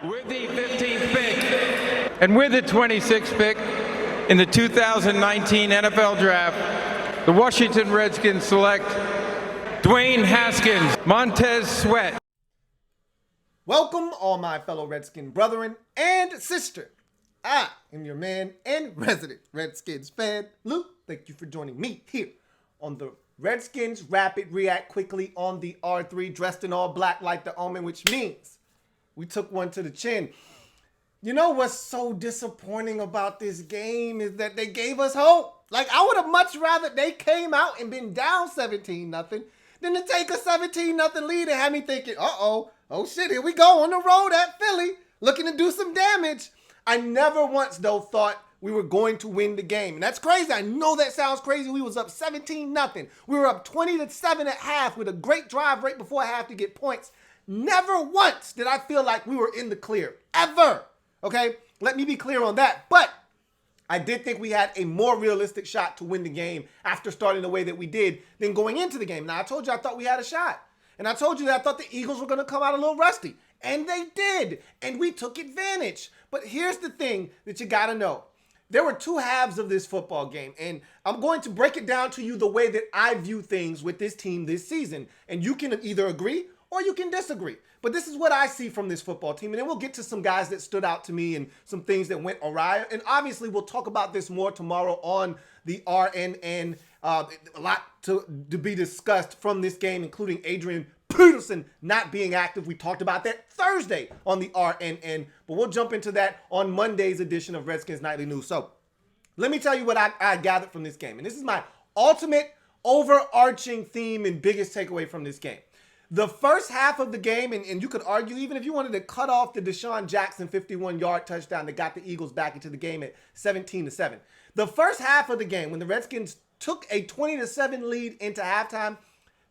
With the 15th pick and with the 26th pick in the 2019 NFL Draft, the Washington Redskins select Dwayne Haskins, Montez Sweat. Welcome, all my fellow Redskin brethren and sister. I am your man and resident Redskins fan, Luke. Thank you for joining me here on the Redskins Rapid React quickly on the R3, dressed in all black like the Omen, which means we took one to the chin. You know what's so disappointing about this game is that they gave us hope. Like, I would have much rather they came out and been down 17-0 than to take a 17-0 lead and have me thinking, oh shit, here we go on the road at Philly, looking to do some damage. I never once, though, thought we were going to win the game. And that's crazy. I know that sounds crazy. We was up 17-0. We were up 20-7 at half with a great drive right before half to get points. Never once did I feel like we were in the clear, ever. Okay, let me be clear on that. But I did think we had a more realistic shot to win the game after starting the way that we did than going into the game. Now, I told you I thought we had a shot. And I told you that I thought the Eagles were going to come out a little rusty. And they did. And we took advantage. But here's the thing that you got to know. There were two halves of this football game. And I'm going to break it down to you the way that I view things with this team this season. And you can either agree or you can disagree. But this is what I see from this football team. And then we'll get to some guys that stood out to me and some things that went awry. And obviously, we'll talk about this more tomorrow on the RNN. A lot to be discussed from this game, including Adrian Peterson not being active. We talked about that Thursday on the RNN. But we'll jump into that on Monday's edition of Redskins Nightly News. So let me tell you what I gathered from this game. And this is my ultimate overarching theme and biggest takeaway from this game. The first half of the game, and you could argue even if you wanted to cut off the Deshaun Jackson 51-yard touchdown that got the Eagles back into the game at 17-7. The first half of the game, when the Redskins took a 20-7 lead into halftime,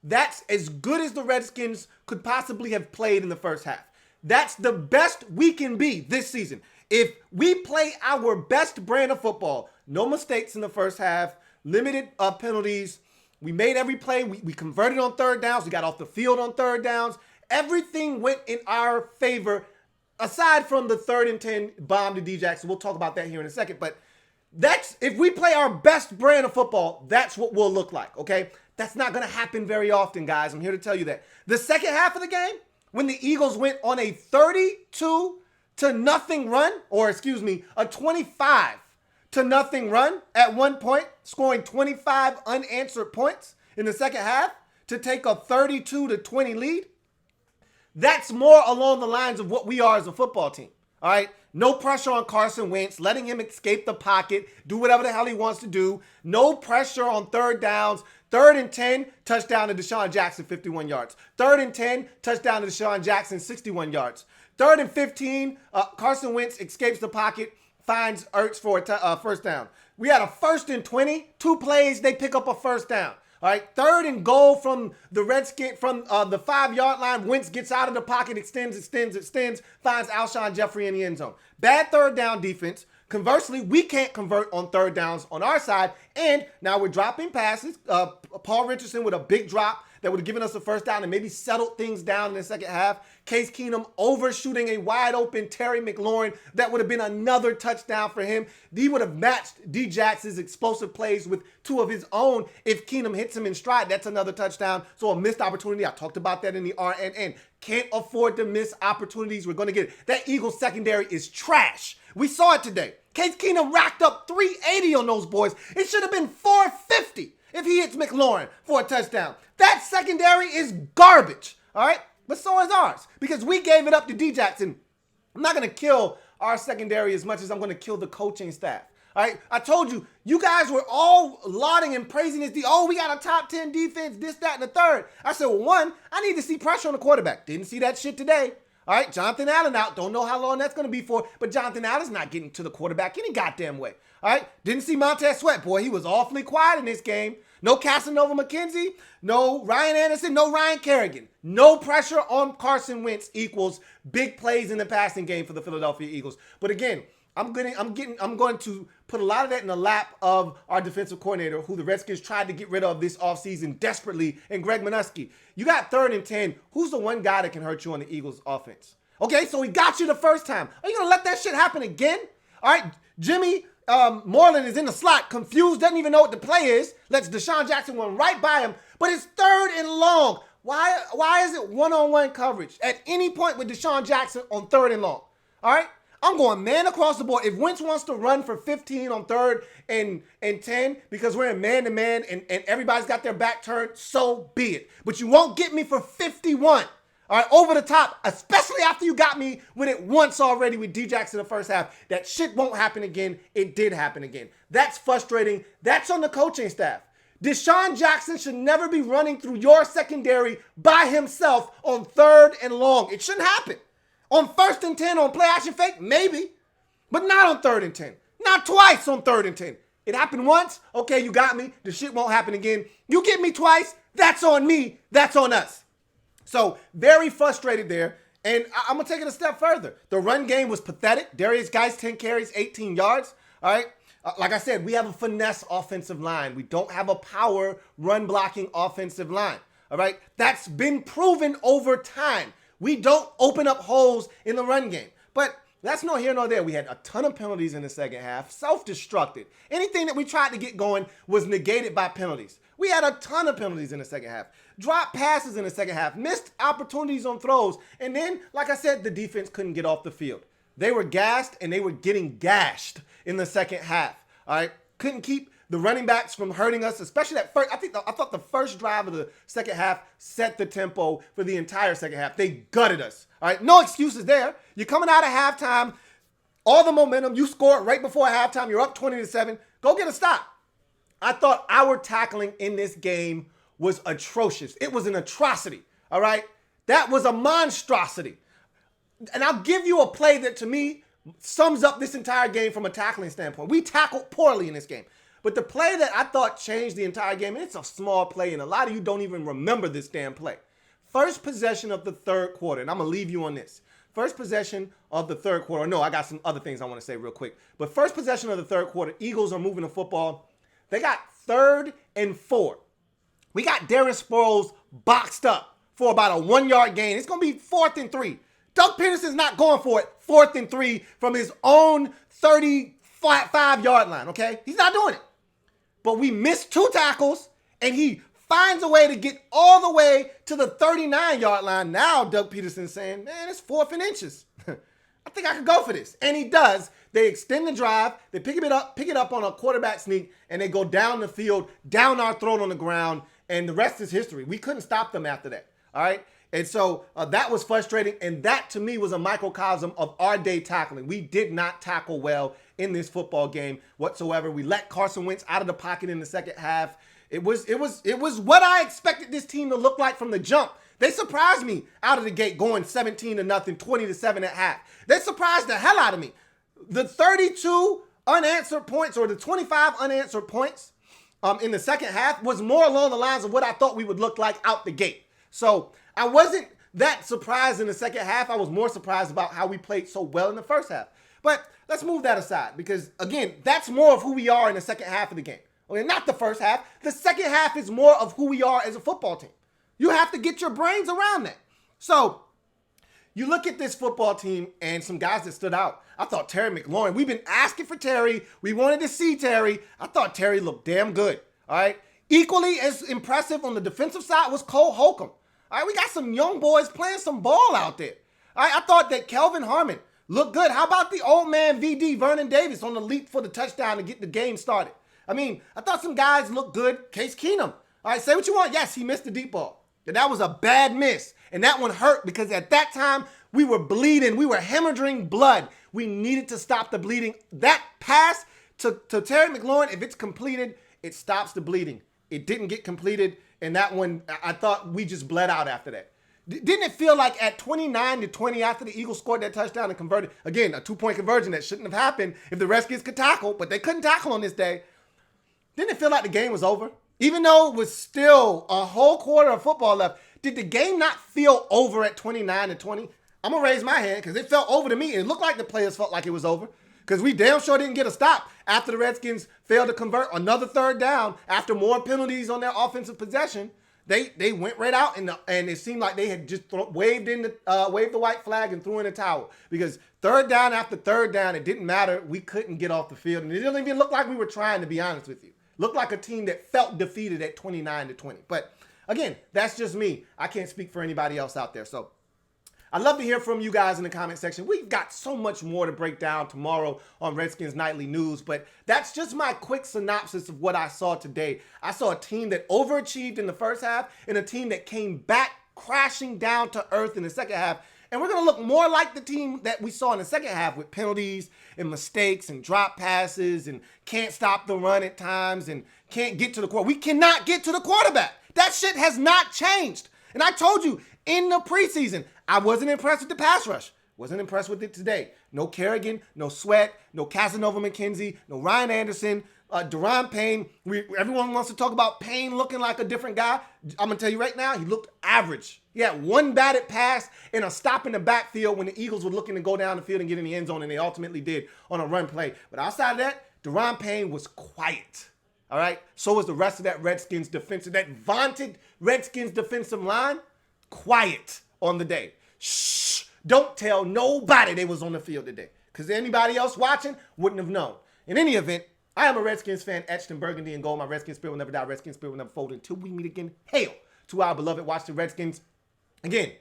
that's as good as the Redskins could possibly have played in the first half. That's the best we can be this season. If we play our best brand of football, no mistakes in the first half, limited penalties, we made every play. We converted on third downs. We got off the field on third downs. Everything went in our favor, aside from the 3rd and 10 bomb to D Jackson. We'll talk about that here in a second. But that's, if we play our best brand of football, that's what we'll look like, okay? That's not going to happen very often, guys. I'm here to tell you that. The second half of the game, when the Eagles went on a 32-0 run, or excuse me, a 25-0 run at one point, scoring 25 unanswered points in the second half to take a 32-20 lead. That's more along the lines of what we are as a football team. All right. No pressure on Carson Wentz, letting him escape the pocket, do whatever the hell he wants to do. No pressure on third downs. 3rd and 10, touchdown to Deshaun Jackson, 51 yards. 3rd and 10, touchdown to Deshaun Jackson, 61 yards. 3rd and 15, Carson Wentz escapes the pocket, finds Ertz for a first down. We had a 1st and 20, 2 plays, they pick up a first down. All right, 3rd and goal from the Redskins, from the 5-yard line. Wentz gets out of the pocket, extends, finds Alshon Jeffrey in the end zone. Bad third down defense. Conversely, we can't convert on third downs on our side, and now we're dropping passes. Paul Richardson with a big drop that would have given us a first down and maybe settled things down in the second half. Case Keenum overshooting a wide open Terry McLaurin. That would have been another touchdown for him. He would have matched D Jackson's explosive plays with 2 of his own. If Keenum hits him in stride, that's another touchdown. So a missed opportunity. I talked about that in the RNN. Can't afford to miss opportunities. We're going to get it. That Eagles secondary is trash. We saw it today. Case Keenum racked up 380 on those boys. It should have been 450 if he hits McLaurin for a touchdown. That secondary is garbage, all right? But so is ours, because we gave it up to D Jackson. I'm not going to kill our secondary as much as I'm going to kill the coaching staff, all right? I told you, you guys were all lauding and praising this. We got a top 10 defense, this, that, and the third. I said, well, one, I need to see pressure on the quarterback. Didn't see that shit today. All right, Jonathan Allen out. Don't know how long that's going to be for, but Jonathan Allen's not getting to the quarterback any goddamn way. All right, didn't see Montez Sweat. Boy, he was awfully quiet in this game. No Casanova McKenzie, no Ryan Anderson, no Ryan Kerrigan. No pressure on Carson Wentz equals big plays in the passing game for the Philadelphia Eagles. But again, I'm going to put a lot of that in the lap of our defensive coordinator, who the Redskins tried to get rid of this offseason desperately, and Greg Minuski. You got 3rd and 10. Who's the one guy that can hurt you on the Eagles offense? Okay, so he got you the first time. Are you going to let that shit happen again? All right, Jimmy Moreland is in the slot, confused, doesn't even know what the play is. Lets Deshaun Jackson run right by him, but it's 3rd and long. Why is it one-on-one coverage at any point with Deshaun Jackson on 3rd and long? All right? I'm going man across the board. If Wentz wants to run for 15 on 3rd and 10 because we're in man-to-man and everybody's got their back turned, so be it. But you won't get me for 51. All right, over the top, especially after you got me with it once already with D-Jackson in the first half. That shit won't happen again. It did happen again. That's frustrating. That's on the coaching staff. Deshaun Jackson should never be running through your secondary by himself on 3rd and long. It shouldn't happen. On 1st and 10 on play action fake, maybe, but not on 3rd and 10. Not twice on 3rd and 10. It happened once. Okay, you got me. The shit won't happen again. You get me twice. That's on me. That's on us. So very frustrated there. And I'm going to take it a step further. The run game was pathetic. Darius Geis, 10 carries, 18 yards. All right. Like I said, we have a finesse offensive line. We don't have a power run blocking offensive line. All right. That's been proven over time. We don't open up holes in the run game. But that's no here nor there. We had a ton of penalties in the second half, self-destructed. Anything that we tried to get going was negated by penalties. We had a ton of penalties in the second half. Drop passes in the second half, missed opportunities on throws. And then, like I said, the defense couldn't get off the field. They were gassed and they were getting gashed in the second half. All right. Couldn't keep the running backs from hurting us, especially that first. I thought the first drive of the second half set the tempo for the entire second half. They gutted us. All right. No excuses there. You're coming out of halftime, all the momentum. You scored right before halftime. You're up 20-7. Go get a stop. I thought our tackling in this game was atrocious. It was an atrocity. All right. That was a monstrosity. And I'll give you a play that to me sums up this entire game from a tackling standpoint. We tackled poorly in this game. But the play that I thought changed the entire game, and it's a small play, and a lot of you don't even remember this damn play. First possession of the 3rd quarter, and I'm going to leave you on this. First possession of the 3rd quarter. No, I got some other things I want to say real quick. But first possession of the 3rd quarter, Eagles are moving the football. They got 3rd and 4. We got Darren Sproles boxed up for about a 1-yard gain. It's going to be 4th and 3. Doug Peterson's not going for it. 4th and 3 from his own 35-yard line, okay? He's not doing it. But we missed 2 tackles, and he finds a way to get all the way to the 39-yard line. Now Doug Peterson's saying, man, it's 4th and inches. I think I could go for this. And he does. They extend the drive. They pick it up on a quarterback sneak, and they go down the field, down our throat on the ground, and the rest is history. We couldn't stop them after that, all right? And so that was frustrating, and that to me was a microcosm of our day tackling. We did not tackle well in this football game whatsoever. We let Carson Wentz out of the pocket in the second half. It was what I expected this team to look like from the jump. They surprised me out of the gate going 17-0, 20-7 at half. They surprised the hell out of me. The 32 unanswered points or the 25 unanswered points in the second half was more along the lines of what I thought we would look like out the gate. So I wasn't that surprised in the second half. I was more surprised about how we played so well in the first half. But let's move that aside because, again, that's more of who we are in the second half of the game. Okay, not the first half. The second half is more of who we are as a football team. You have to get your brains around that. So you look at this football team and some guys that stood out. I thought Terry McLaurin, we've been asking for Terry. We wanted to see Terry. I thought Terry looked damn good. All right. Equally as impressive on the defensive side was Cole Holcomb. All right. We got some young boys playing some ball out there. All right. I thought that Kelvin Harmon looked good. How about the old man VD Vernon Davis on the leap for the touchdown to get the game started? I mean, I thought some guys looked good. Case Keenum. All right. Say what you want. Yes, he missed the deep ball. And that was a bad miss. And that one hurt because at that time, we were bleeding. We were hemorrhaging blood. We needed to stop the bleeding. That pass to Terry McLaurin, if it's completed, it stops the bleeding. It didn't get completed. And that one, I thought we just bled out after that. Didn't it feel like at 29-20 after the Eagles scored that touchdown and converted, again, a 2-point conversion that shouldn't have happened if the Redskins could tackle, but they couldn't tackle on this day. Didn't it feel like the game was over? Even though it was still a whole quarter of football left, did the game not feel over at 29-20? I'm going to raise my hand because it felt over to me. And it looked like the players felt like it was over because we damn sure didn't get a stop after the Redskins failed to convert another third down after more penalties on their offensive possession. They went right out and it seemed like they had just waved the white flag and threw in a towel, because third down after third down, it didn't matter. We couldn't get off the field, and it didn't even look like we were trying, to be honest with you. Looked like a team that felt defeated at 29-20. But again, that's just me. I can't speak for anybody else out there. So I'd love to hear from you guys in the comment section. We've got so much more to break down tomorrow on Redskins Nightly News, but that's just my quick synopsis of what I saw today. I saw a team that overachieved in the first half and a team that came back crashing down to earth in the second half. And we're going to look more like the team that we saw in the second half, with penalties and mistakes and drop passes and can't stop the run at times and can't get to the quarterback. We cannot get to the quarterback. That shit has not changed. And I told you in the preseason, I wasn't impressed with the pass rush. Wasn't impressed with it today. No Kerrigan, no Sweat, no Casanova McKenzie, no Ryan Anderson, Deron Payne. Everyone wants to talk about Payne looking like a different guy. I'm going to tell you right now, he looked average. He had one batted pass and a stop in the backfield when the Eagles were looking to go down the field and get in the end zone, and they ultimately did on a run play. But outside of that, Deron Payne was quiet. All right? So was the rest of that Redskins defensive, that vaunted Redskins defensive line, quiet on the day. Shh. Don't tell nobody they was on the field today, because anybody else watching wouldn't have known. In any event, I am a Redskins fan, etched in burgundy and gold. My Redskins spirit will never die. Redskins spirit will never fold until we meet again. Hail to our beloved Washington Redskins. Again,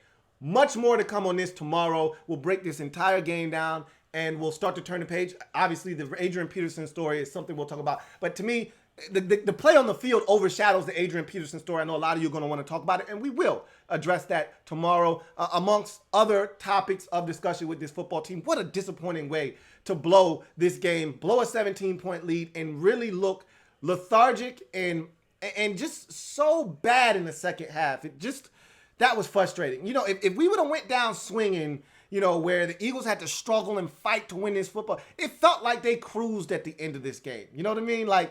much more to come on this tomorrow. We'll break this entire game down and we'll start to turn the page. Obviously, the Adrian Peterson story is something we'll talk about. But to me, the play on the field overshadows the Adrian Peterson story. I know a lot of you are going to want to talk about it, and we will address that tomorrow, amongst other topics of discussion with this football team. What a disappointing way to blow this game, blow a 17-point lead, and really look lethargic and just so bad in the second half. That was frustrating. You know, if we would have went down swinging, you know, where the Eagles had to struggle and fight to win this football, it felt like they cruised at the end of this game. You know what I mean? Like,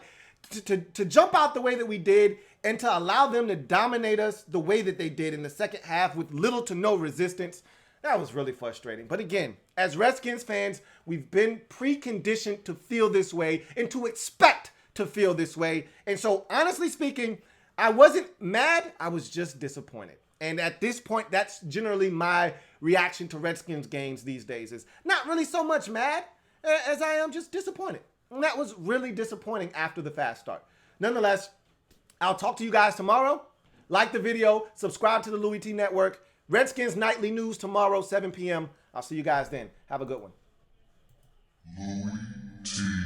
to jump out the way that we did and to allow them to dominate us the way that they did in the second half with little to no resistance, that was really frustrating. But again, as Redskins fans, we've been preconditioned to feel this way and to expect to feel this way. And so, honestly speaking, I wasn't mad. I was just disappointed. And at this point, that's generally my reaction to Redskins games these days, is not really so much mad as I am just disappointed. And that was really disappointing after the fast start. Nonetheless, I'll talk to you guys tomorrow. Like the video, subscribe to the Louis T Network. Redskins Nightly News tomorrow, 7 p.m. I'll see you guys then. Have a good one. Louis T.